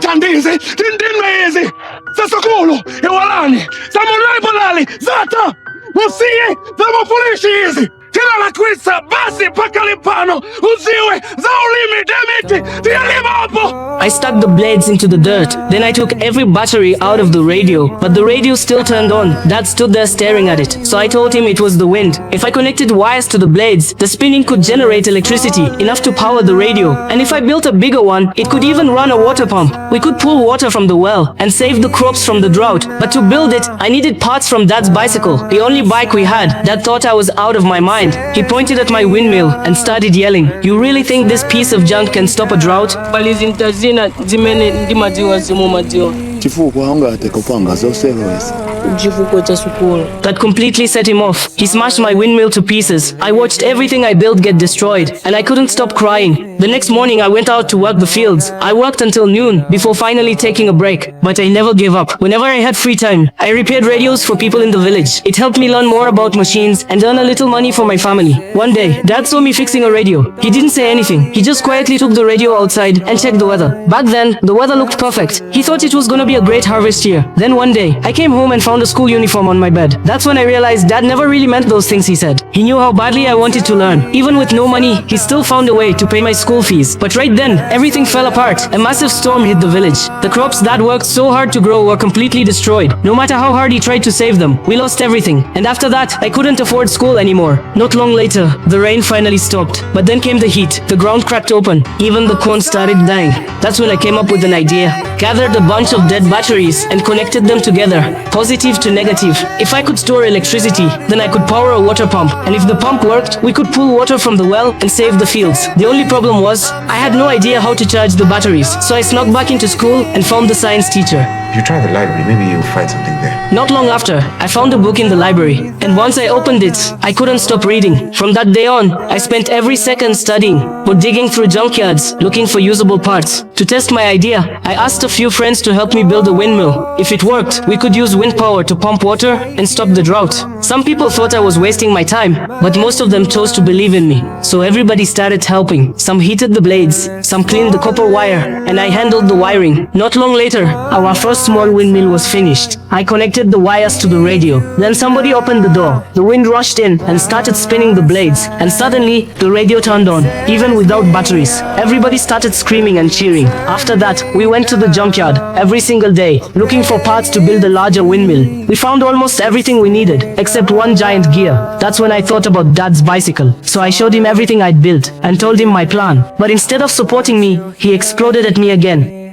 tandizi, tindinmezi, sasokulu, iwalani, samulai polali, zata, usiye, zamofulishizi. Kila la kwisa basi paka lipano uziwe za ulimi demiti tiyalima hapo. I stuck the blades into the dirt. Then I took every battery out of the radio, but the radio still turned on. Dad stood there staring at it. So I told him it was the wind. If I connected wires to the blades, the spinning could generate electricity enough to power the radio. And if I built a bigger one, it could even run a water pump. We could pull water from the well and save the crops from the drought. But to build it, I needed parts from Dad's bicycle, the only bike we had. Dad thought I was out of my mind. He pointed at my windmill and started yelling, "You really think this piece of junk can stop a drought?" That completely set him off. He smashed my windmill to pieces. I watched everything I built get destroyed, and I couldn't stop crying. The next morning I went out to work the fields. I worked until noon before finally taking a break. But I never gave up. Whenever I had free time, I repaired radios for people in the village. It helped me learn more about machines and earn a little money for my family. One day, Dad saw me fixing a radio. He didn't say anything. He just quietly took the radio outside and checked the weather. Back then, the weather looked perfect. He thought it was gonna be a great harvest year. Then one day, I came home and found a school uniform on my bed. That's when I realized Dad never really meant those things he said. He knew how badly I wanted to learn. Even with no money, he still found a way to pay my school fees. But right then, everything fell apart. A massive storm hit the village. The crops Dad worked so hard to grow were completely destroyed. No matter how hard he tried to save them, we lost everything. And after that, I couldn't afford school anymore. Not long later, the rain finally stopped. But then came the heat. The ground cracked open. Even the corn started dying. That's when I came up with an idea. Gathered a bunch of dead batteries and connected them together, positive to negative. If I could store electricity, then I could power a water pump. And if the pump worked, we could pull water from the well and save the fields. The only problem was, I had no idea how to charge the batteries. So I snuck back into school and found the science teacher. If you try the library, maybe you'll find something there. Not long after, I found a book in the library. And once I opened it, I couldn't stop reading. From that day on, I spent every second studying or digging through junkyards looking for usable parts. To test my idea, I asked a few friends to help me build a windmill. If it worked, we could use wind power to pump water and stop the drought. Some people thought I was wasting my time, but most of them chose to believe in me. So everybody started helping. Some heated the blades, some cleaned the copper wire, and I handled the wiring. Not long later, our first small windmill was finished. I connected the wires to the radio. Then somebody opened the door. The wind rushed in and started spinning the blades, and suddenly the radio turned on, even without batteries. Everybody started screaming and cheering. After that, we went to the junkyard every single day, looking for parts to build a larger windmill. We found almost everything we needed, except one giant gear. That's when I thought about Dad's bicycle. So I showed him everything I'd built and told him my plan. But instead of supporting me, he exploded at me again.